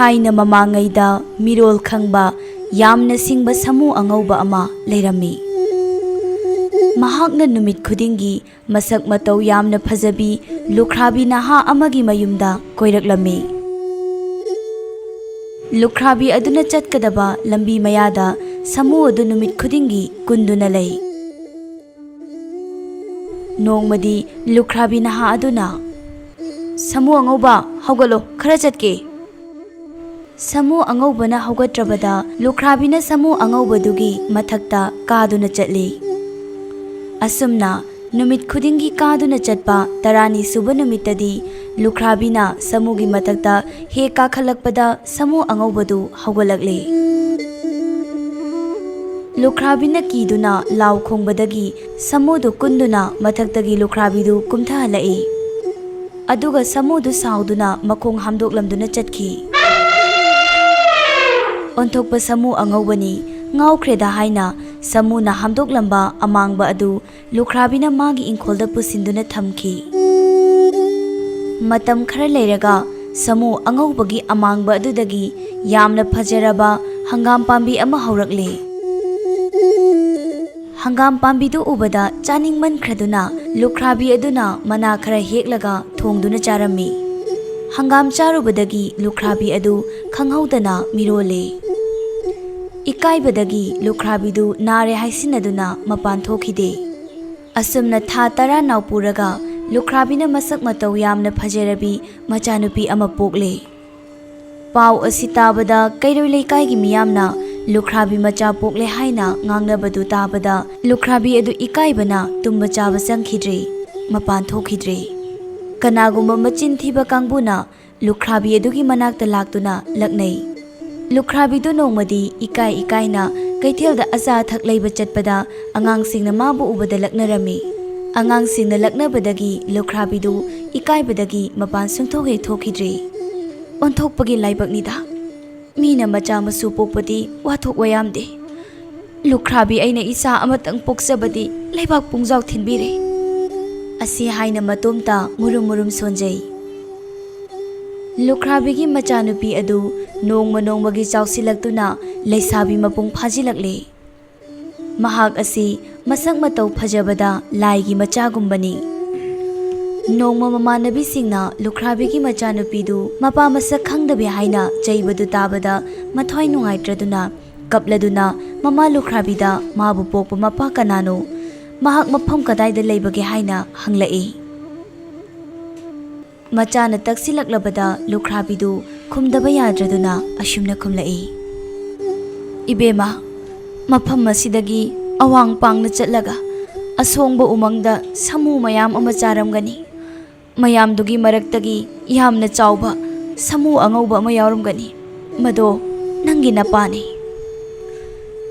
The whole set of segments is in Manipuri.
थाइना ममांगैदा मिरोल खंगबा यामना सिंगबा समू अंगौबा अमा लेरम्मी। महाकना नुमित खुदिंगी मसक मतौ यामना फजबी लुख्राबी नहा अमगी मयुमदा कोइरकलम्मी। लुख्राबी अदुना चटकदबा लंबी मयादा समू अदु नुमित खुदिंगी कुंदुना लई। नोंमदी लुख्राबी नहा अदुना समू अंगौबा हौगलो खरा चटके। समू अंगौबना हौगत्रबदा लुख्राबीना समू अंगौबदुगी मथक्ता कादुना चटली। असुमना नुमित खुदिंगी कादुना चटपा तरानी सुबा नुमितदी लुख्राबीना समूगी मथक्ता हे काखलकपदा समू अंगौबदु हौगलकले। लुख्राबीना कीदुना लाव खोंगबदगी समूदु कुंदुना मथक्तगी लुख्राबीदु कुमथहलई। अदुगा समूदु साउदुना मखोंग हामदोकलमदुना चटखी। ओंथोकपा समू अंगौबनी ngawkreda haina samuna hamdoklamba amangba adu lukhrabina magi ingkholda pusinduna thamki. Matam khara leiraga samu angaubagi amangba adudagi yamna phajaraba hangam pambi ama haurakle. Hangam pambi du ubada chaningman khraduna lukhrabi aduna mana khara heklaga thongduna charami. Hangam charubadagi lukhrabi adu khanghaudana mirole. इकाइबदगी लुख्राबीदु नारे हाइसिनदुना मपान थोखिदे। असुमना था तरा नावपुरगा लुख्राबीना मसक मतौ यामना फजेरबी मचानुपी अमा पोकले। पाव असि ताबदा कैरोय लेकाइगी मियामना लुख्राबी मचा पोकले हाइना ngangnabadu ताबदा लुख्राबी अदु इकाइबना तुम्बा चाबा संखिद्रे मपान थोखिद्रे। कनागुम्बा मचिन थीबा कांगबुना लुख्राबी अदुगी मनाक्ता लाक्तुना लक्नै। लुख्राबीदु नोंमदी इकाई इकाइना कैथेलदा अचा थक लैबा चटपदा अंगांगसिंगना माबु उबदा लक्नरमी। अंगांगसिंगना लक्नबदगी लुख्राबीदु इकाइबदगी मपान सुंथोहे थोखिद्रे। ओंथोकपगी लाइबकनिदा मीना मचा मसु पोकपदी वाथोक वयामदे। लुख्राबी अइना इसा अमतंग पोक्सबदी लैबाक पुंजाव थिनबिरे। असि हाइना मतोमता मुरुम मुरुम सोंजै। लुख्राबीगी मचानुपी अदु नोंमा नोंमगी चाउसिलक्तुना लैसाबी मपुंग फाजिलक्ले। महाक असि मसक मतौ फजबदा लाइगी मचागुम्बनी। नोंमा ममानबीसिंगना लुख्राबीगी मचानुपीदु मपा मसक खंगदबे हाइना चैबदु ताबदा मथ्वाइ नुंगाइत्रदुना कपलदुना ममा लुख्राबीदा माबु पोकपा मपा कनानो महाक मफम कदाइदा लैबगे हाइना हंगलई। मचाना तक्सिलक्लबदा लुख्राबीदु खुमदबा याद्रदुना अशुमना खुमलई। इबेमा मफम मसिदगी अवांग पांगना चटलगा असोंगबा उमंगदा समू मयाम अमा चारमगनी। मयामदुगी मरक्तगी यामना चाउबा समू अंगौबा अमा यावरमगनी। मदो नंगी नपानी।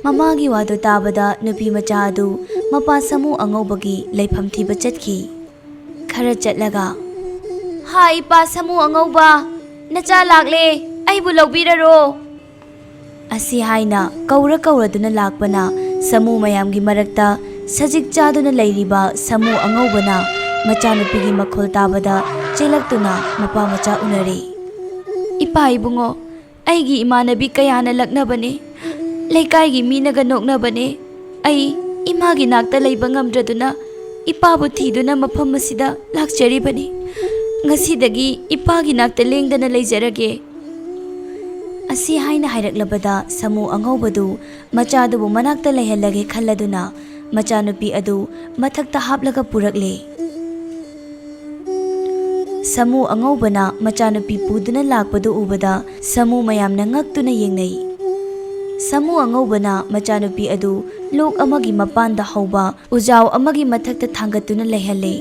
ममागी वादो ताबदा नुपी मचा अदु मपा समू अंगौबगी लैफम थीबा चटखी। खरा चटलगा हाय पा समू अंगौबा नचा लागले अइबु लौबिररो असि हाइना कौरा कौरदुना लाकपना समू मयामगी मरक्ता सजिक चादुना लैरिबा समू अंगौबना मचानुपीगी मखोल ताबदा चेलक्तुना मपा मचा उनरे। इपा इबुंगो अइगी इमानबी कयाना लक्नबने लैकाइगी मीनगा नोकनबने। अइ इमागी नाक्ता लैबा ngamdraduna इपाबु थीदुना मफम मसिदा लाक्चरिबने। ngasiदगी इपागी नाक्ता लेंदना लैजरगे असि हाइना हाइरक्लबदा समू अंगौबदु मचादुबु मनाक्ता लैहल्लगे खल्लदुना मचानुपी अदु मथक्ता हापलगा पुरक्ले। समू अंगौबना मचानुपी पुदुना लाकपदु उबदा समू मयामना ngaktuna yengnei। समू अंगौबना मचानुपी अदु लोक अमगी मपानदा हौबा उजाव अमगी मथक्ता थांगतुना लैहल्ले।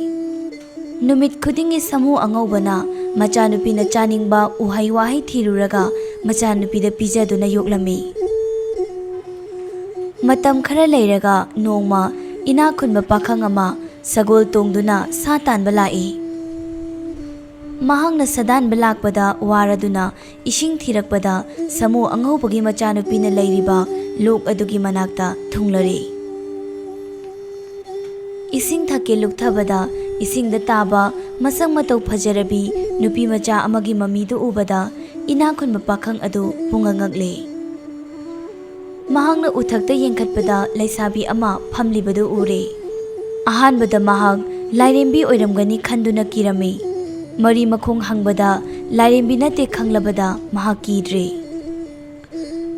नुमित खुदिंगी समू अंगौबना मचानुपीना चानिंगबा उहाई वाहै थीरुरगा मचानुपीदा पिजदुना योक्लमी। मतम खरा लैरगा नोंमा इना खुनबा पाखंग अमा सगोल तोंगदुना सा तानबा लाई। महांगना सदानबा लाकपदा वारदुना इशिंग थीरकपदा समू अंगौबगी मचानुपीना लैरिबा लोक अदुगी मनाक्ता थुंगलरे। इसिंग थके लुकथबदा इसिंगदा ताबा मसंग मतौ फजरबी नुपी मचा अमगी ममीदु उबदा ꯏꯅꯥꯈꯨꯟꯕ ꯄꯥꯈꯪ ꯑꯗꯨ ꯄꯨꯡꯉꯛꯉꯛꯂꯦ꯫ ꯃꯍꯥꯛꯅ ꯎꯊꯛꯇ ꯌꯦꯡꯈꯠꯄꯗ ꯂꯩꯁꯥꯕꯤ ꯑꯃ ꯐꯝꯂꯤꯕꯗꯨ ꯎꯔꯦ꯫ ꯑꯍꯥꯟꯕꯗ ꯃꯍꯥꯛ ꯂꯥꯏꯔꯦꯝꯕꯤ ꯑꯣꯏꯔꯝꯒꯅꯤ ꯈꯟꯗꯨꯅ ꯀꯤꯔꯝꯃꯤ꯫ ꯃꯔꯤ ꯃꯈꯣꯡ ꯍꯪꯕꯗ ꯂꯥꯏꯔꯦꯝꯕꯤ ꯅꯠꯇꯦ ꯈꯪꯂꯕꯗ ꯃꯍꯥꯛ ꯀꯤꯗ꯭ꯔꯦ꯫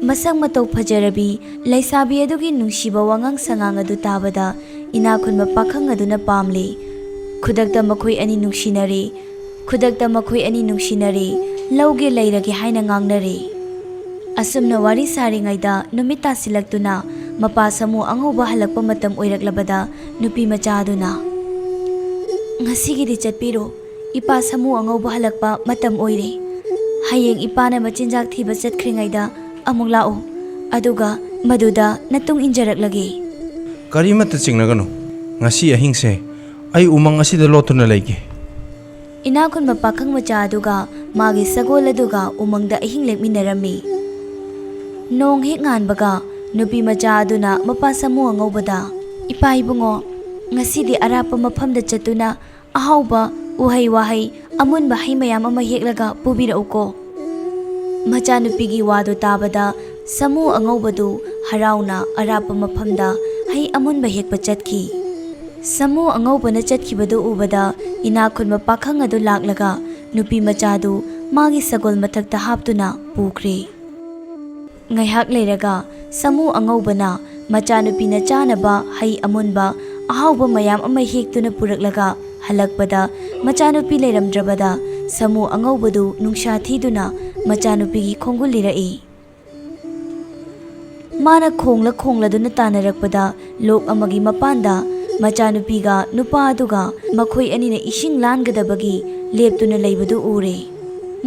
ꯃꯁꯛ ꯃꯇꯧ ꯐꯖꯔꯕꯤ ꯂꯩꯁꯥꯕꯤ ꯑꯗꯨꯒꯤ ꯅꯨꯡꯁꯤꯕ ꯋꯥꯉꯥꯡ ꯁꯉꯥꯡ ꯑꯗꯨ ꯇꯥꯕꯗ ꯏꯅꯥꯈꯨꯟꯕ ꯄꯥꯈꯪ ꯑꯗꯨꯅ ꯄꯥꯝꯂꯦ꯫ ꯈꯨꯗꯛꯇ ꯃꯈꯣꯏ ꯑꯅꯤ ꯅꯨꯡꯁꯤꯅꯔꯦ, ꯂꯧꯒꯦ ꯂꯩꯔꯒꯦ ꯍꯥꯏꯅ ꯉꯥꯡꯅꯔꯦ꯫ ꯑꯁꯨꯝꯅ ꯋꯥꯔꯤ ꯁꯥꯔꯤꯉꯩꯗ ꯅꯨꯃꯤꯠ ꯇꯥꯁꯤꯜꯂꯛꯇꯨꯅ ꯃꯄꯥ ꯁꯥꯃꯨ ꯑꯉꯧꯕ ꯍꯜꯂꯛꯄ ꯃꯇꯝ ꯑꯣꯏꯔꯛꯂꯕꯗ ꯅꯨꯄꯤ ꯃꯆꯥ ꯑꯗꯨꯅ "ꯉꯁꯤꯒꯤꯗꯤ ꯆꯠꯄꯤꯔꯣ, ꯏꯄꯥ ꯁꯥꯃꯨ ꯑꯉꯧꯕ ꯍꯜꯂꯛꯄ ꯃꯇꯝ ꯑꯣꯏꯔꯦ꯫ ꯍꯌꯦꯡ ꯏꯄꯥꯅ ꯃꯆꯤꯟꯖꯥꯛ ꯊꯤꯕ ꯆꯠꯈ꯭ꯔꯤꯉꯩꯗ ꯑꯃꯨꯛ ꯂꯥꯛꯑꯣ, ꯑꯗꯨꯒ ꯃꯗꯨꯗ ꯅꯇꯨꯡ ꯏꯟꯖꯔꯛꯂꯒꯦ"꯫ ꯀꯔꯤꯃꯠꯇ ꯆꯤꯡꯅꯒꯅꯨ, ꯉꯁꯤ ꯑꯍꯤꯡꯁꯦ ꯑꯩ ꯎꯃꯪ ꯑꯁꯤꯗ ꯂꯣꯠꯇꯨꯅ ꯂꯩꯒꯦ꯫ ꯏꯅꯥꯈꯨꯟꯕ ꯄꯥꯈꯪ ꯃꯆꯥ ꯑꯗꯨꯒ ꯃꯥꯒꯤ ꯁꯒꯣꯜ ꯑꯗꯨꯒ ꯎꯃꯪꯗ ꯑꯍꯤꯡ ꯂꯦꯛꯃꯤꯟꯅꯔꯝꯃꯤ꯫ ꯅꯣꯡ ꯍꯦꯛ ꯉꯥꯟꯕꯒ ꯅꯨꯄꯤ ꯃꯆꯥ ꯑꯗꯨꯅ ꯃꯄꯥ ꯁꯥꯃꯨ ꯑꯉꯧꯕꯗ "ꯏꯄꯥ ꯏꯕꯨꯡꯉꯣ, ꯉꯁꯤꯗꯤ ꯑꯔꯥꯞꯄ ꯃꯐꯝꯗ ꯆꯠꯇꯨꯅ ꯑꯍꯥꯎꯕ ꯎꯍꯩ ꯋꯥꯍꯩ ꯑꯃꯨꯟꯕ ꯍꯩ ꯃꯌꯥꯝ ꯑꯃ ꯍꯦꯛꯂꯒ ꯄꯨꯕꯤꯔꯛꯎꯀꯣ"꯫ ꯃꯆꯥꯅꯨꯄꯤꯒꯤ ꯋꯥꯗꯨ ꯇꯥꯕꯗ ꯁꯥꯃꯨ ꯑꯉꯧꯕꯗꯨ ꯍꯔꯥꯎꯅ ꯑꯔꯥꯞꯄ ꯃꯐꯝꯗ ꯍꯩ ꯑꯃꯨꯟꯕ ꯍꯦꯛꯄ ꯆꯠꯈꯤ꯫ ꯁꯥꯃꯨ ꯑꯉꯧꯕꯅ ꯆꯠꯈꯤꯕꯗꯨ ꯎꯕꯗ ꯏꯅꯥꯈꯨꯟꯕ ꯄꯥꯈꯪ ꯑꯗꯨ ꯂꯥꯛꯂꯒ ꯅꯨꯄꯤ ꯃꯆꯥꯗꯨ ꯃꯥꯒꯤ ꯁꯒꯣꯜ ꯃꯊꯛꯇ ꯍꯥꯞꯇꯨꯅ ꯄꯨꯈ꯭ꯔꯦ꯫ ꯉꯥꯏꯍꯥꯛ ꯂꯩꯔꯒ ꯁꯥꯃꯨ ꯑꯉꯧꯕꯅ ꯃꯆꯥꯅꯨꯄꯤꯅ ꯆꯥꯅꯕ ꯍꯩ ꯑꯃꯨꯟꯕ ꯑꯍꯥꯎꯕ ꯃꯌꯥꯝ ꯑꯃ ꯍꯦꯛꯇꯨꯅ ꯄꯨꯔꯛꯂꯒ ꯍꯜꯂꯛꯄꯗ ꯃꯆꯥꯅꯨꯄꯤ ꯂꯩꯔꯝꯗ꯭ꯔꯕꯗ ꯁꯥꯃꯨ ꯑꯉꯧꯕꯗꯨ ꯅꯨꯡꯁꯥ ꯊꯤꯗꯨꯅ ꯃꯆꯥꯅꯨꯄꯤꯒꯤ ꯈꯣꯡꯒꯨꯜ ꯂꯤꯔꯛꯏ꯫ ꯃꯥꯅ ꯈꯣꯡꯂꯗꯨꯅ ꯇꯥꯟꯅꯔꯛꯄꯗ ꯂꯣꯛ ꯑꯃꯒꯤ ꯃꯄꯥꯟꯗ ꯃꯆꯥꯅꯨꯄꯤꯒ ꯅꯨꯄꯥ ꯑꯗꯨꯒ ꯃꯈꯣꯏ ꯑꯅꯤꯅ ꯏꯁꯤꯡ ꯂꯥꯟꯒꯗꯕꯒꯤ ꯂꯦꯞꯇꯨꯅ ꯂꯩꯕꯗꯨ ꯎꯔꯦ꯫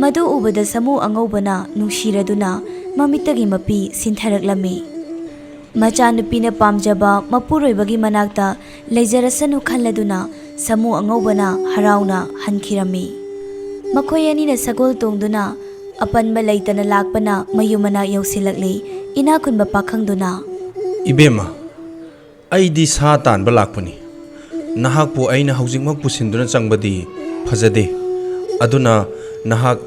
ꯃꯗꯨ ꯎꯕꯗ ꯁꯥꯃꯨ ꯑꯉꯧꯕꯅ ꯅꯨꯡꯁꯤꯔꯗꯨꯅ ꯃꯃꯤꯠꯇꯒꯤ ꯃꯄꯤ ꯁꯤꯟꯊꯔꯛꯂꯝꯃꯤ꯫ ꯃꯆꯥꯅꯨꯄꯤꯅ ꯄꯥꯝꯖꯕ ꯃꯄꯨꯔꯣꯏꯕꯒꯤ ꯃꯅꯥꯛꯇ ꯂꯩꯖꯔꯁꯅꯨ ꯈꯜꯂꯗꯨꯅ ꯁꯥꯃꯨ ꯑꯉꯧꯕꯅ ꯍꯔꯥꯎꯅ ꯍꯟꯈꯤꯔꯝꯃꯤ꯫ ꯃꯈꯣꯏ ꯑꯅꯤꯅ ꯁꯒꯣꯜ ꯇꯣꯡꯗꯨꯅ ꯑꯄꯟꯕ ꯂꯩꯇꯅ ꯂꯥꯛꯄꯅ ꯃꯌꯨꯝ ꯃꯅꯥꯛ ꯌꯧꯁꯤꯜꯂꯛꯂꯤ꯫ ꯏꯅꯥꯈꯨꯟꯕ ꯄꯥꯈꯪꯗꯨꯅ "ꯏꯕꯦꯝꯃ, ꯑꯩꯗꯤ ꯁꯥ ꯇꯥꯟꯕ ꯂꯥꯛꯄꯅꯤ꯫ ꯅꯍꯥꯛꯄꯨ ꯑꯩꯅ ꯍꯧꯖꯤꯛꯃꯛ ꯄꯨꯁꯤꯟꯗꯨꯅ ꯆꯪꯕꯗꯤ ꯐꯖꯗꯦ, ꯑꯗꯨꯅ ꯅꯍꯥꯛ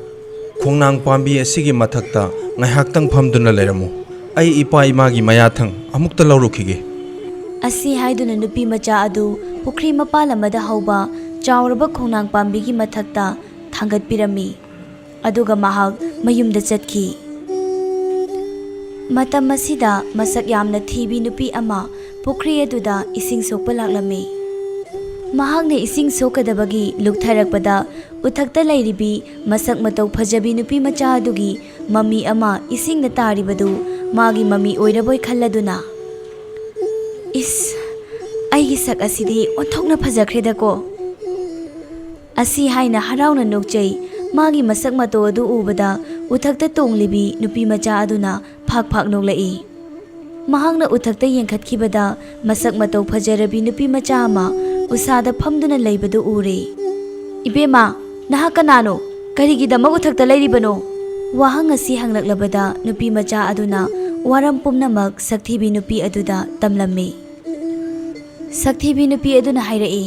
ꯈꯣꯡꯅꯥꯡ ꯄꯥꯝꯕꯤ ꯑꯁꯤꯒꯤ ꯃꯊꯛꯇ ꯉꯥꯏꯍꯥꯛꯇꯪ ꯐꯝꯗꯨꯅ ꯂꯩꯔꯝꯃꯨ꯫ ꯑꯩ ꯏꯄꯥ ꯏꯃꯥꯒꯤ ꯃꯌꯥꯊꯪ ꯑꯃꯨꯛꯇ ꯂꯧꯔꯨꯈꯤꯒꯦ"꯫ ꯑꯁꯤ ꯍꯥꯏꯗꯨꯅ ꯅꯨꯄꯤ ꯃꯆꯥ ꯑꯗꯨ ꯄꯨꯈ꯭ꯔꯤ ꯃꯄꯥꯟ ꯑꯃꯗ ꯍꯧꯕ ꯆꯥꯎꯔꯕ ꯈꯣꯡꯅꯥꯡ ꯄꯥꯝꯕꯤꯒꯤ ꯃꯊꯛꯇ ꯊꯥꯡꯒꯠꯄꯤꯔꯝꯃꯤ꯫ ꯑꯗꯨꯒ ꯃꯍꯥꯛ ꯃꯌꯨꯝꯗ ꯆꯠꯈꯤ꯫ ꯃꯇꯝ ꯑꯁꯤꯗ ꯃꯁꯛ ꯌꯥꯝꯅ ꯊꯤꯕꯤ ꯅꯨꯄꯤ ꯑꯃ ꯄꯨꯈ꯭ꯔꯤ ꯑꯗꯨꯗ ꯏꯁꯤꯡ ꯁꯣꯛꯄ ꯂꯥꯛꯂꯝꯃꯤ꯫ ꯃꯍꯥꯛꯅ ꯏꯁꯤꯡ ꯁꯣꯛꯀꯗꯕꯒꯤ ꯂꯨꯛꯊꯔꯛꯄꯗ ꯎꯊꯛꯇ ꯂꯩꯔꯤꯕꯤ ꯃꯁꯛ ꯃꯇꯧ ꯐꯖꯕꯤ ꯅꯨꯄꯤ ꯃꯆꯥ ꯑꯗꯨꯒꯤ ꯃꯃꯤ ꯑꯃ ꯏꯁꯤꯡꯗ ꯇꯥꯔꯤꯕꯗꯨ ꯃꯥꯒꯤ ꯃꯃꯤ ꯑꯣꯏꯔꯕꯣꯏ ꯈꯜꯂꯗꯨꯅ "ꯏꯁ, ꯑꯩꯒꯤ ꯁꯛ ꯑꯁꯤꯗꯤ ꯑꯣꯟꯊꯣꯛꯅ ꯐꯖꯈ꯭ꯔꯦꯗꯀꯣ"꯫ ꯑꯁꯤ ꯍꯥꯏꯅ ꯍꯔꯥꯎꯅ ꯅꯣꯛꯆꯩ꯫ ꯃꯥꯒꯤ ꯃꯁꯛ ꯃꯇꯧ ꯑꯗꯨ ꯎꯕꯗ ꯎꯊꯛꯇ ꯇꯣꯡꯂꯤꯕꯤ ꯅꯨꯄꯤ ꯃꯆꯥ ꯑꯗꯨꯅ ꯐꯥꯛ ꯐꯥꯛ ꯅꯣꯛꯂꯛꯏ꯫ ꯃꯍꯥꯛꯅ ꯎꯊꯛꯇ ꯌꯦꯡꯈꯠꯈꯤꯕꯗ ꯃꯁꯛ ꯃꯇꯧ ꯐꯖꯔꯕꯤ ꯅꯨꯄꯤ ꯃꯆꯥ ꯑꯃ ꯎꯁꯥꯗ ꯐꯝꯗꯨꯅ ꯂꯩꯕꯗꯨ ꯎꯔꯦ꯫ "ꯏꯕꯦꯝꯃ, ꯅꯍꯥꯛ ꯀꯅꯥꯅꯣ? ꯀꯔꯤꯒꯤꯗꯃꯛ ꯎꯊꯛꯇ ꯂꯩꯔꯤꯕꯅꯣ"? ꯋꯥꯍꯪ ꯑꯁꯤ ꯍꯪꯂꯛꯂꯕꯗ ꯅꯨꯄꯤ ꯃꯆꯥ ꯑꯗꯨꯅ ꯋꯥꯔꯝ ꯄꯨꯝꯅꯃꯛ ꯁꯛꯊꯤꯕꯤ ꯅꯨꯄꯤ ꯑꯗꯨꯗ ꯇꯝꯂꯝꯃꯤ꯫ ꯁꯛꯊꯤꯕꯤ ꯅꯨꯄꯤ ꯑꯗꯨꯅ ꯍꯥꯏꯔꯛꯏ,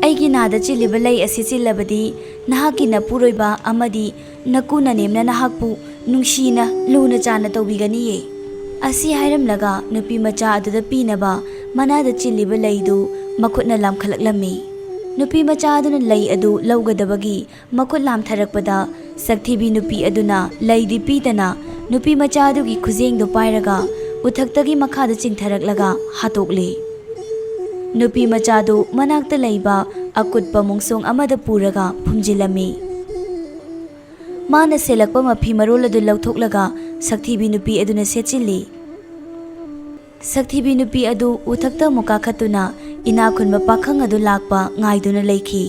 "ꯑꯩꯒꯤ ꯅꯥꯗ ꯆꯤꯜꯂꯤꯕ ꯂꯩ ꯑꯁꯤ ꯆꯤꯜꯂꯕꯗꯤ ꯅꯍꯥꯛꯀꯤ ꯅꯄꯨꯔꯣꯏꯕ ꯑꯃꯗꯤ ꯅꯀꯨ ꯅꯅꯦꯝꯅ ꯅꯍꯥꯛꯄꯨ ꯅꯨꯡꯁꯤꯅ ꯂꯨꯅ ꯆꯥꯟꯅ ꯇꯧꯕꯤꯒꯅꯤꯌꯦ"꯫ ꯑꯁꯤ ꯍꯥꯏꯔꯝꯂꯒ ꯅꯨꯄꯤ ꯃꯆꯥ ꯑꯗꯨꯗ ꯄꯤꯅꯕ ꯃꯅꯥꯗ ꯆꯤꯜꯂꯤꯕ ꯂꯩꯗꯨ ꯃꯈꯨꯠꯅ ꯂꯥꯝꯈꯠꯂꯛꯂꯝꯃꯤ꯫ ꯅꯨꯄꯤ ꯃꯆꯥ ꯑꯗꯨꯅ ꯂꯩ ꯑꯗꯨ ꯂꯧꯒꯗꯕꯒꯤ ꯃꯈꯨꯠ ꯂꯥꯝꯊꯔꯛꯄꯗ ꯁꯛꯊꯤꯕꯤ ꯅꯨꯄꯤ ꯑꯗꯨꯅ ꯂꯩꯗꯤ ꯄꯤꯗꯅ ꯅꯨꯄꯤ ꯃꯆꯥ ꯑꯗꯨꯒꯤ ꯈꯨꯖꯦꯡꯗꯨ ꯄꯥꯏꯔꯒ ꯎꯊꯛꯇꯒꯤ ꯃꯈꯥꯗ ꯆꯤꯡꯊꯔꯛꯂꯒ ꯍꯥꯠꯇꯣꯛꯂꯦ꯫ ꯅꯨꯄꯤ ꯃꯆꯥꯗꯨ ꯃꯅꯥꯛꯇ ꯂꯩꯕ ꯑꯀꯨꯠꯄ ꯃꯣꯡꯁꯣꯡ ꯑꯃꯗ ꯄꯨꯔꯒ ꯐꯨꯝꯖꯤꯜꯂꯝꯃꯤ꯫ ꯃꯥꯅ ꯁꯦꯠꯂꯛꯄ ꯃꯐꯤ ꯃꯔꯣꯜ ꯑꯗꯨ ꯂꯧꯊꯣꯛꯂꯒ ꯁꯛꯊꯤꯕꯤ ꯅꯨꯄꯤ ꯑꯗꯨꯅ ꯁꯦꯠꯆꯤꯜꯂꯤ꯫ ꯁꯛꯊꯤꯕꯤ ꯅꯨꯄꯤ ꯑꯗꯨ ꯎꯊꯛꯇ ꯑꯃꯨꯛ ꯀꯥꯈꯠꯇꯨꯅ ꯏꯅꯥꯈꯨꯟꯕ ꯄꯥꯈꯪ ꯑꯗꯨ ꯂꯥꯛꯄ ꯉꯥꯏꯗꯨꯅ ꯂꯩꯈꯤ꯫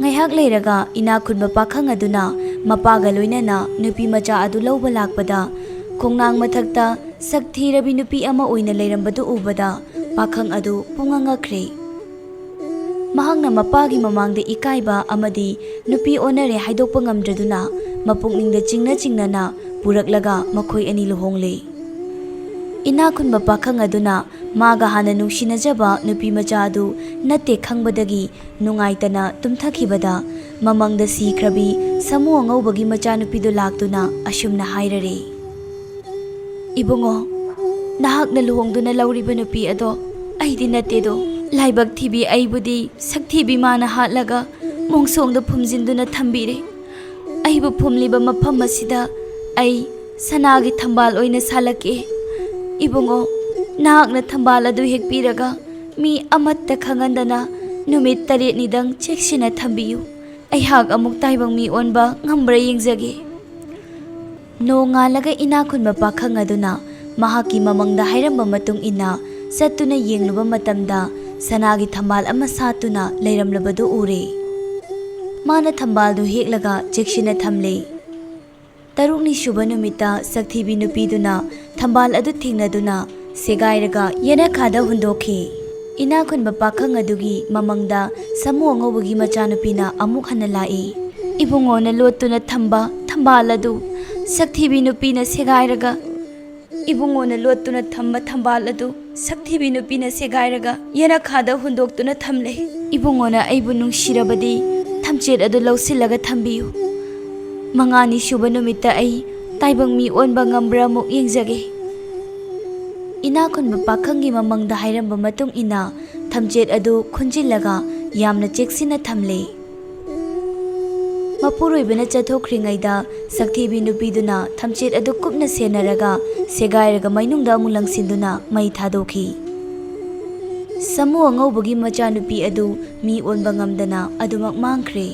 ꯉꯥꯏꯍꯥꯛ ꯂꯩꯔꯒ ꯏꯅꯥꯈꯨꯟꯕ ꯄꯥꯈꯪ ꯑꯗꯨꯅ ꯃꯄꯥꯒ ꯂꯣꯏꯅꯅ ꯅꯨꯄꯤ ꯃꯆꯥ ꯑꯗꯨ ꯂꯧꯕ ꯂꯥꯛꯄꯗ ꯈꯣꯡꯅꯥꯡ ꯃꯊꯛꯇ ꯁꯛ ꯊꯤꯔꯕꯤ ꯅꯨꯄꯤ ꯑꯃ ꯑꯣꯏꯅ ꯂꯩꯔꯝꯕꯗꯨ ꯎꯕꯗ ꯄꯥꯈꯪ ꯑꯗꯨ ꯄꯨꯡꯉꯛꯉꯛꯈ꯭ꯔꯦ꯫ ꯃꯍꯥꯛꯅ ꯃꯄꯥꯒꯤ ꯃꯃꯥꯡꯗ ꯏꯀꯥꯏꯕ ꯑꯃꯗꯤ ꯅꯨꯄꯤ ꯑꯣꯟꯅꯔꯦ ꯍꯥꯏꯗꯣꯛꯄ ꯉꯝꯗ꯭ꯔꯗꯨꯅ ꯃꯄꯨꯛꯅꯤꯡꯗ ꯆꯤꯡꯅꯅ ꯄꯨꯔꯛꯂꯒ ꯃꯈꯣꯏ ꯑꯅꯤ ꯂꯨꯍꯣꯡꯂꯦ꯫ ꯏꯅꯥꯈꯨꯟꯕ ꯄꯥꯈꯪ ꯑꯗꯨꯅ ꯃꯥꯒ ꯍꯥꯟꯅ ꯅꯨꯡꯁꯤꯅꯖꯕ ꯅꯨꯄꯤ ꯃꯆꯥ ꯑꯗꯨ ꯅꯠꯇꯦ ꯈꯪꯕꯗꯒꯤ ꯅꯨꯡꯉꯥꯏꯇꯅ ꯇꯨꯝꯊꯈꯤꯕꯗ ꯃꯃꯪꯗ ꯁꯤꯈ꯭ꯔꯕꯤ ꯁꯥꯃꯨ ꯑꯉꯧꯕꯒꯤ ꯃꯆꯥꯅꯨꯄꯤꯗꯨ ꯂꯥꯛꯇꯨꯅ ꯑꯁꯨꯝꯅ ꯍꯥꯏꯔꯔꯦ꯫ ꯏꯕꯨꯡꯉꯣ, ꯅꯍꯥꯛꯅ ꯂꯨꯍꯣꯡꯗꯨꯅ ꯂꯧꯔꯤꯕ ꯅꯨꯄꯤ ꯑꯗꯣ ꯑꯩꯗꯤ ꯅꯠꯇꯦꯗꯣ꯫ ꯂꯥꯏꯕꯛ ꯊꯤꯕꯤ ꯑꯩꯕꯨꯗꯤ ꯁꯛꯊꯤꯕꯤ ꯃꯥꯅ ꯍꯥꯠꯂꯒ ꯃꯣꯡꯁꯣꯡꯗ ꯐꯨꯝꯖꯤꯟꯗꯨꯅ ꯊꯝꯕꯤꯔꯦ꯫ ꯑꯩꯕꯨ ꯐꯨꯝꯂꯤꯕ ꯃꯐꯝ ꯑꯁꯤꯗ ꯑꯩ ꯁꯅꯥꯒꯤ ꯊꯝꯕꯥꯜ ꯑꯣꯏꯅ ꯁꯥꯠꯂꯛꯀꯦ꯫ ꯏꯕꯨꯡꯉꯣ, ꯅꯍꯥꯛꯅ ꯊꯝꯕꯥꯜ ꯑꯗꯨ ꯍꯦꯛꯄꯤꯔꯒ ꯃꯤ ꯑꯃꯠꯇ ꯈꯪꯍꯟꯗꯅ ꯅꯨꯃꯤꯠ 7ꯅꯤꯗꯪ ꯆꯦꯛꯁꯤꯟꯅ ꯊꯝꯕꯤꯌꯨ꯫ ꯑꯩꯍꯥꯛ ꯑꯃꯨꯛ ꯇꯥꯏꯕꯪ ꯃꯤ ꯑꯣꯟꯕ ꯉꯝꯕ꯭ꯔꯥ ꯌꯦꯡꯖꯒꯦ꯫ ꯅꯣꯡꯉꯥꯜꯂꯒ ꯏꯅꯥꯈꯨꯟꯕ ꯄꯥꯈꯪ ꯑꯗꯨꯅ ꯃꯍꯥꯛꯀꯤ ꯃꯃꯪꯗ ꯍꯥꯏꯔꯝꯕ ꯃꯇꯨꯡ ꯏꯟꯅ ꯆꯠꯇꯨꯅ ꯌꯦꯡꯂꯨꯕ ꯃꯇꯝꯗ ꯁꯅꯥꯒꯤ ꯊꯝꯕꯥꯜ ꯑꯃ ꯁꯥꯠꯇꯨꯅ ꯂꯩꯔꯝꯂꯕꯗꯨ ꯎꯔꯦ꯫ ꯃꯥꯅ ꯊꯝꯕꯥꯜꯗꯨ ꯍꯦꯛꯂꯒ ꯆꯦꯛꯁꯤꯟꯅ ꯊꯝꯂꯦ꯫ 6ꯅꯤ ꯁꯨꯕ ꯅꯨꯃꯤꯠꯇ ꯁꯛꯊꯤꯕꯤ ꯅꯨꯄꯤꯗꯨꯅ ꯊꯝꯕꯥꯜ ꯑꯗꯨ ꯊꯦꯡꯅꯗꯨꯅ ꯁꯦꯒꯥꯏꯔꯒ ꯌꯦꯅꯈꯥꯗ ꯍꯨꯟꯗꯣꯛꯈꯤ꯫ ꯏꯅꯥꯈꯨꯟꯕ ꯄꯥꯈꯪ ꯑꯗꯨꯒꯤ ꯃꯃꯪꯗ ꯁꯥꯃꯨ ꯑꯉꯧꯕꯒꯤ ꯃꯆꯥꯅꯨꯄꯤꯅ ꯑꯃꯨꯛ ꯍꯟꯅ ꯂꯥꯛꯏ꯫ ꯏꯕꯨꯡꯉꯣꯅ ꯂꯣꯠꯇꯨꯅ ꯊꯝꯕ ꯊꯝꯕꯥꯜ ꯑꯗꯨ ꯁꯛꯊꯤꯕꯤ ꯅꯨꯄꯤꯅ ꯁꯦꯒꯥꯏꯔꯒ ꯏꯕꯨꯡꯉꯣꯅ ꯂꯣꯠꯇꯨꯅ ꯊꯝꯕ ꯊꯝꯕꯥꯜ ꯑꯗꯨ ꯁꯛꯊꯤꯕꯤ ꯅꯨꯄꯤꯅ ꯁꯦꯒꯥꯏꯔꯒ ꯌꯦꯅꯈꯥꯗ ꯍꯨꯟꯗꯣꯛꯇꯨꯅ ꯊꯝꯂꯦ꯫ ꯏꯕꯨꯡꯉꯣꯅ ꯑꯩꯕꯨ ꯅꯨꯡꯁꯤꯔꯕꯗꯤ ꯊꯝꯆꯦꯠ ꯑꯗꯨ ꯂꯧꯁꯤꯜꯂꯒ ꯊꯝꯕꯤꯌꯨ꯫ 5ꯅꯤ ꯁꯨꯕ ꯅꯨꯃꯤꯠꯇ ꯑꯩ ꯇꯥꯏꯕꯪ ꯃꯤ ꯑꯣꯟꯕ ꯉꯝꯕ꯭ꯔꯥ ꯑꯃꯨꯛ ꯌꯦꯡꯖꯒꯦ꯫ ꯏꯅꯥꯈꯨꯟꯕ ꯄꯥꯈꯪꯒꯤ ꯃꯃꯪꯗ ꯍꯥꯏꯔꯝꯕ ꯃꯇꯨꯡ ꯏꯟꯅ ꯊꯝꯆꯦꯠ ꯑꯗꯨ ꯈꯨꯟꯖꯤꯜꯂꯒ ꯌꯥꯝꯅ ꯆꯦꯛꯁꯤꯟꯅ ꯊꯝꯂꯦ꯫ ꯃꯄꯨꯔꯣꯏꯕꯅ ꯆꯠꯊꯣꯛꯈ꯭ꯔꯤꯉꯩꯗ ꯁꯛꯊꯤꯕꯤ ꯅꯨꯄꯤꯗꯨꯅ ꯊꯝꯆꯦꯠ ꯑꯗꯨ ꯀꯨꯞꯅ ꯁꯦꯟꯅꯔꯒ ꯁꯦꯒꯥꯏꯔꯒ ꯃꯩꯅꯨꯡꯗ ꯑꯃꯨꯛ ꯂꯪꯁꯤꯟꯗꯨꯅ ꯃꯩ ꯊꯥꯗꯣꯛꯈꯤ꯫ ꯁꯥꯃꯨ ꯑꯉꯧꯕꯒꯤ ꯃꯆꯥꯅꯨꯄꯤ ꯑꯗꯨ ꯃꯤ ꯑꯣꯟꯕ ꯉꯝꯗꯅ ꯑꯗꯨꯃꯛ ꯃꯥꯡꯈ꯭ꯔꯦ꯫